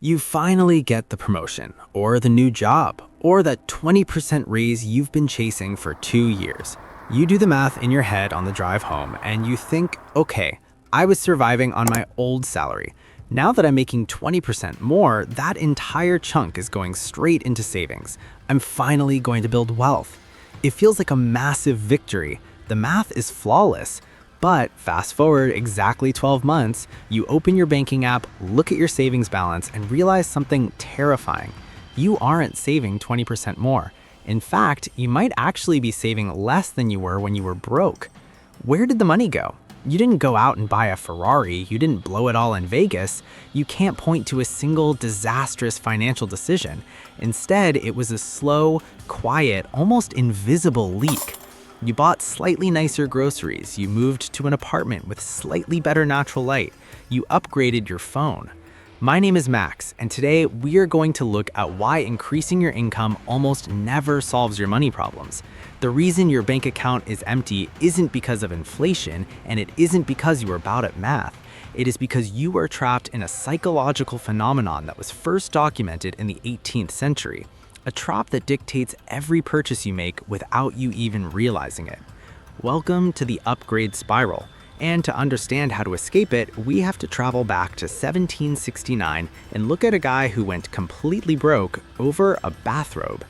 You finally get the promotion, or the new job, or that 20% raise you've been chasing for 2 years. You do the math in your head on the drive home, and you think, okay, I was surviving on my old salary. Now that I'm making 20% more, that entire chunk is going straight into savings. I'm finally going to build wealth. It feels like a massive victory. The math is flawless. But fast forward exactly 12 months, you open your banking app, look at your savings balance, and realize something terrifying. You aren't saving 20% more. In fact, you might actually be saving less than you were when you were broke. Where did the money go? You didn't go out and buy a Ferrari, you didn't blow it all in Vegas. You can't point to a single disastrous financial decision. Instead, it was a slow, quiet, almost invisible leak. You bought slightly nicer groceries, you moved to an apartment with slightly better natural light, you upgraded your phone. My name is Max, and today we are going to look at why increasing your income almost never solves your money problems. The reason your bank account is empty isn't because of inflation, and it isn't because you are bad at math. It is because you are trapped in a psychological phenomenon that was first documented in the 18th century. A trap that dictates every purchase you make without you even realizing it. Welcome to the upgrade spiral. And to understand how to escape it, we have to travel back to 1769 and look at a guy who went completely broke over a bathrobe.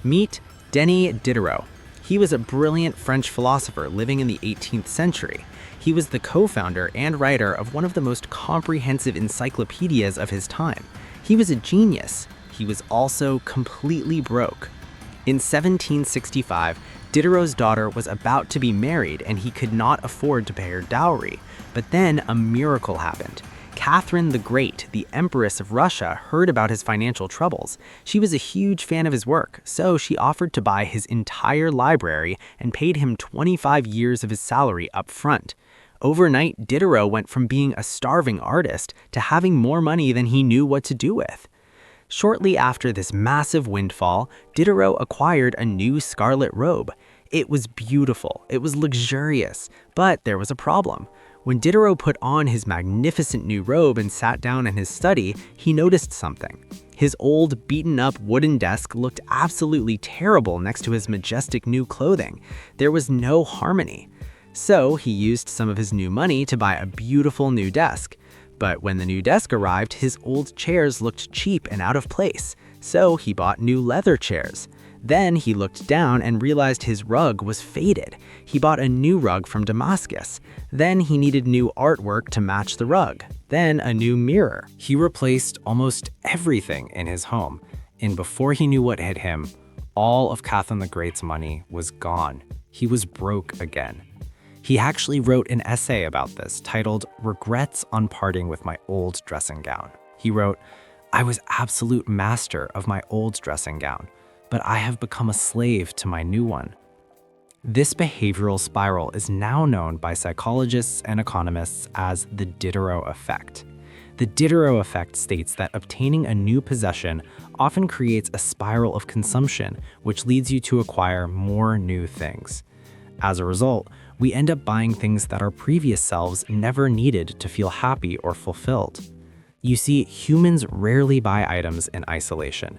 Meet Denis Diderot. He was a brilliant French philosopher living in the 18th century. He was the co-founder and writer of one of the most comprehensive encyclopedias of his time. He was a genius. He was also completely broke. In 1765, Diderot's daughter was about to be married and he could not afford to pay her dowry. But then a miracle happened. Catherine the Great, the Empress of Russia, heard about his financial troubles. She was a huge fan of his work, so she offered to buy his entire library and paid him 25 years of his salary up front. Overnight, Diderot went from being a starving artist to having more money than he knew what to do with. Shortly after this massive windfall, Diderot acquired a new scarlet robe. It was beautiful, it was luxurious, but there was a problem. When Diderot put on his magnificent new robe and sat down in his study, he noticed something. His old, beaten-up wooden desk looked absolutely terrible next to his majestic new clothing. There was no harmony. So he used some of his new money to buy a beautiful new desk. But when the new desk arrived, his old chairs looked cheap and out of place, so he bought new leather chairs. Then he looked down and realized his rug was faded. He bought a new rug from Damascus. Then he needed new artwork to match the rug. Then a new mirror. He replaced almost everything in his home. And before he knew what hit him, all of Catherine the Great's money was gone. He was broke again. He actually wrote an essay about this titled "Regrets on Parting with My Old Dressing Gown." He wrote, "I was absolute master of my old dressing gown, but I have become a slave to my new one." This behavioral spiral is now known by psychologists and economists as the Diderot Effect. The Diderot Effect states that obtaining a new possession often creates a spiral of consumption, which leads you to acquire more new things. As a result, we end up buying things that our previous selves never needed to feel happy or fulfilled. You see, humans rarely buy items in isolation.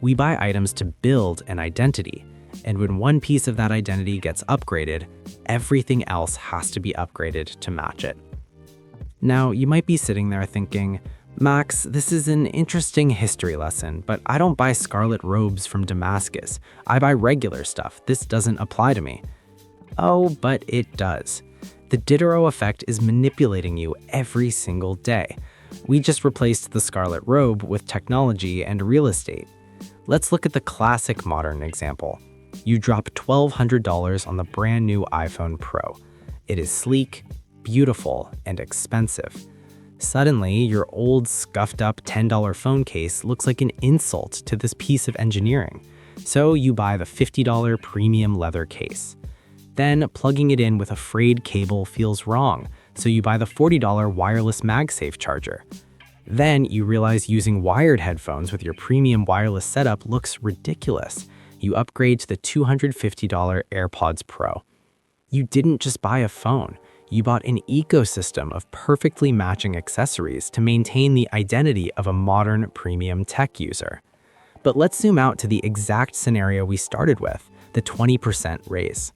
We buy items to build an identity, and when one piece of that identity gets upgraded, everything else has to be upgraded to match it. Now, you might be sitting there thinking, Max, this is an interesting history lesson, but I don't buy scarlet robes from Damascus. I buy regular stuff. This doesn't apply to me. Oh, but it does. The Diderot Effect is manipulating you every single day. We just replaced the scarlet robe with technology and real estate. Let's look at the classic modern example. You drop $1,200 on the brand new iPhone Pro. It is sleek, beautiful, and expensive. Suddenly, your old scuffed up $10 phone case looks like an insult to this piece of engineering. So you buy the $50 premium leather case. Then plugging it in with a frayed cable feels wrong, so you buy the $40 wireless MagSafe charger. Then you realize using wired headphones with your premium wireless setup looks ridiculous. You upgrade to the $250 AirPods Pro. You didn't just buy a phone, You bought an ecosystem of perfectly matching accessories to maintain the identity of a modern premium tech user. But let's zoom out to the exact scenario we started with, the 20% raise.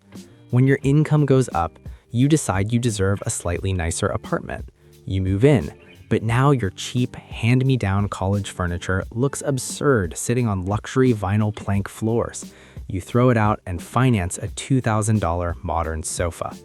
When your income goes up, you decide you deserve a slightly nicer apartment. You move in, but now your cheap, hand-me-down college furniture looks absurd sitting on luxury vinyl plank floors. You throw it out and finance a $2,000 modern sofa.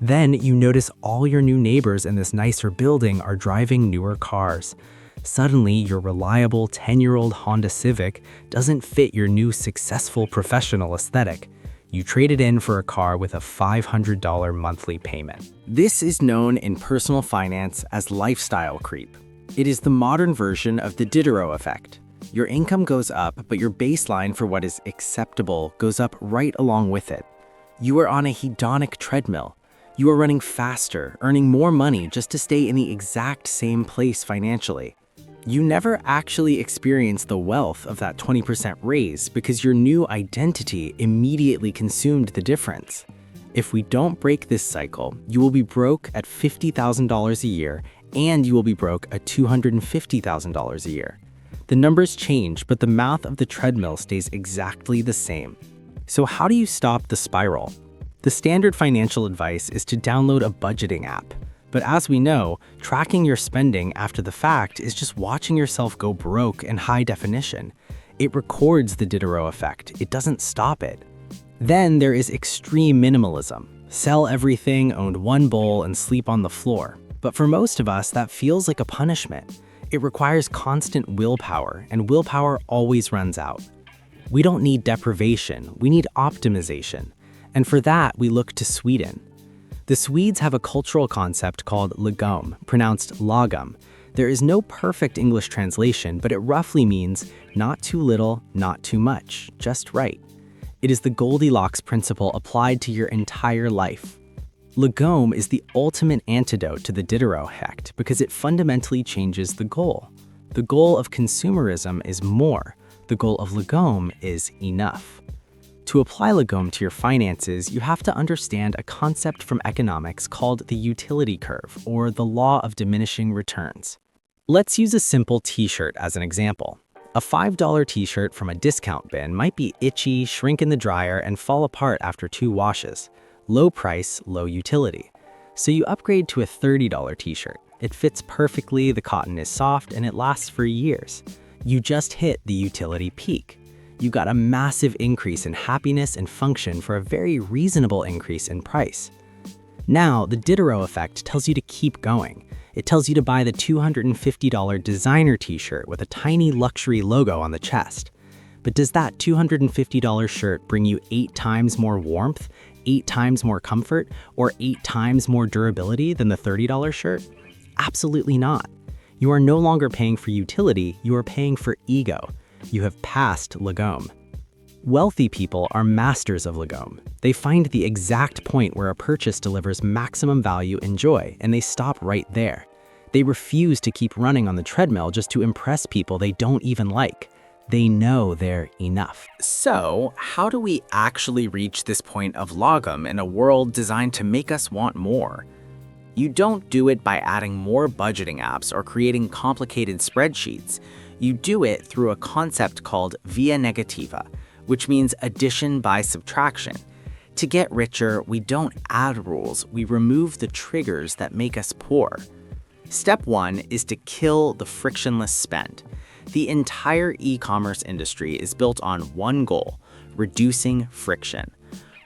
Then you notice all your new neighbors in this nicer building are driving newer cars. Suddenly, your reliable 10-year-old Honda Civic doesn't fit your new successful professional aesthetic. You trade it in for a car with a $500 monthly payment. This is known in personal finance as lifestyle creep. It is the modern version of the Diderot Effect. Your income goes up, but your baseline for what is acceptable goes up right along with it. You are on a hedonic treadmill. You are running faster, earning more money just to stay in the exact same place financially. You never actually experience the wealth of that 20% raise because your new identity immediately consumed the difference. If we don't break this cycle, you will be broke at $50,000 a year and you will be broke at $250,000 a year. The numbers change, but the math of the treadmill stays exactly the same. So how do you stop the spiral? The standard financial advice is to download a budgeting app. But as we know, tracking your spending after the fact is just watching yourself go broke in high definition. It records the Diderot effect, it doesn't stop it. Then there is extreme minimalism. Sell everything, own one bowl, and sleep on the floor. But for most of us, that feels like a punishment. It requires constant willpower, and willpower always runs out. We don't need deprivation, we need optimization. And for that, we look to Sweden. The Swedes have a cultural concept called Lagom, pronounced Lagom. There is no perfect English translation, but it roughly means not too little, not too much, just right. It is the Goldilocks principle applied to your entire life. Lagom is the ultimate antidote to the Diderot effect because it fundamentally changes the goal. The goal of consumerism is more. The goal of Lagom is enough. To apply Lagom to your finances, you have to understand a concept from economics called the utility curve, or the law of diminishing returns. Let's use a simple t-shirt as an example. A $5 t-shirt from a discount bin might be itchy, shrink in the dryer, and fall apart after 2 washes. Low price, low utility. So you upgrade to a $30 t-shirt. It fits perfectly, the cotton is soft, and it lasts for years. You just hit the utility peak. You got a massive increase in happiness and function for a very reasonable increase in price. Now, the Diderot effect tells you to keep going. It tells you to buy the $250 designer t-shirt with a tiny luxury logo on the chest. But does that $250 shirt bring you 8 times more warmth, 8 times more comfort, or 8 times more durability than the $30 shirt? Absolutely not. You are no longer paying for utility, you are paying for ego. You have passed Lagom. Wealthy people are masters of Lagom. They find the exact point where a purchase delivers maximum value and joy, and they stop right there. They refuse to keep running on the treadmill just to impress people they don't even like. They know they're enough. So, how do we actually reach this point of Lagom in a world designed to make us want more? You don't do it by adding more budgeting apps or creating complicated spreadsheets. You do it through a concept called via negativa, which means addition by subtraction. To get richer, we don't add rules, we remove the triggers that make us poor. Step 1 is to kill the frictionless spend. The entire e-commerce industry is built on one goal: reducing friction.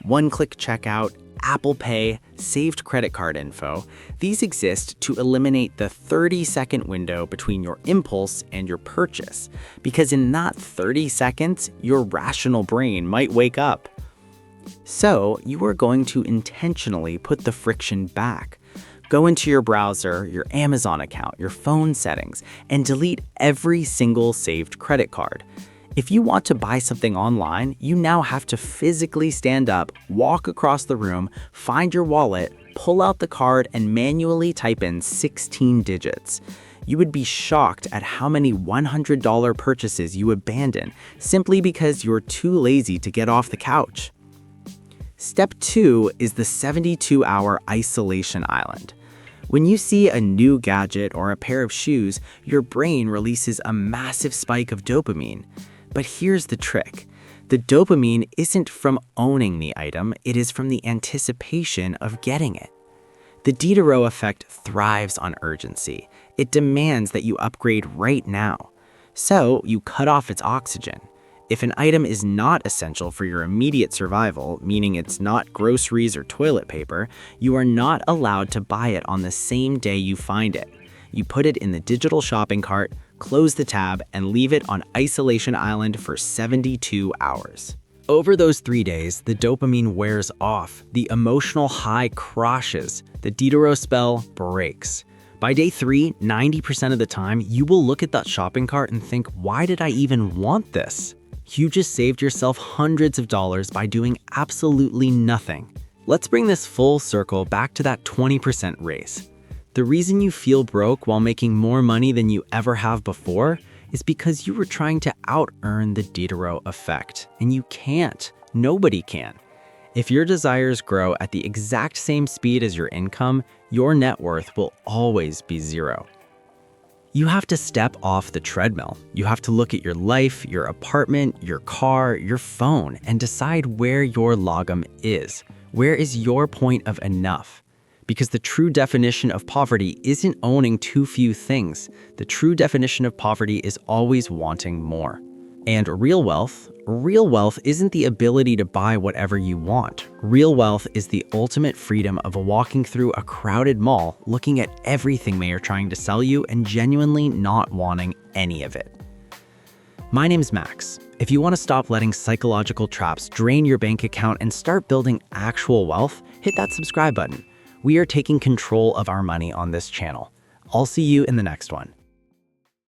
One-click checkout, Apple Pay, saved credit card info, these exist to eliminate the 30-second window between your impulse and your purchase, because in that 30 seconds, your rational brain might wake up. So, you are going to intentionally put the friction back. Go into your browser, your Amazon account, your phone settings, and delete every single saved credit card. If you want to buy something online, you now have to physically stand up, walk across the room, find your wallet, pull out the card, and manually type in 16 digits. You would be shocked at how many $100 purchases you abandon simply because you're too lazy to get off the couch. Step 2 is the 72-hour isolation island. When you see a new gadget or a pair of shoes, your brain releases a massive spike of dopamine. But here's the trick. The dopamine isn't from owning the item, it is from the anticipation of getting it. The Diderot Effect thrives on urgency. It demands that you upgrade right now. So you cut off its oxygen. If an item is not essential for your immediate survival, meaning it's not groceries or toilet paper, you are not allowed to buy it on the same day you find it. You put it in the digital shopping cart, close the tab, and leave it on Isolation Island for 72 hours. Over those 3 days, the dopamine wears off, the emotional high crashes, the Diderot spell breaks. By day 3, 90% of the time, you will look at that shopping cart and think, why did I even want this? You just saved yourself hundreds of dollars by doing absolutely nothing. Let's bring this full circle back to that 20% race. The reason you feel broke while making more money than you ever have before is because you were trying to out-earn the Diderot effect, and you can't. Nobody can. If your desires grow at the exact same speed as your income, your net worth will always be zero. You have to step off the treadmill. You have to look at your life, your apartment, your car, your phone, and decide where your lagom is. Where is your point of enough? Because the true definition of poverty isn't owning too few things. The true definition of poverty is always wanting more. And real wealth isn't the ability to buy whatever you want. Real wealth is the ultimate freedom of walking through a crowded mall, looking at everything they are trying to sell you and genuinely not wanting any of it. My name's Max. If you want to stop letting psychological traps drain your bank account and start building actual wealth, hit that subscribe button. We are taking control of our money on this channel. I'll see you in the next one.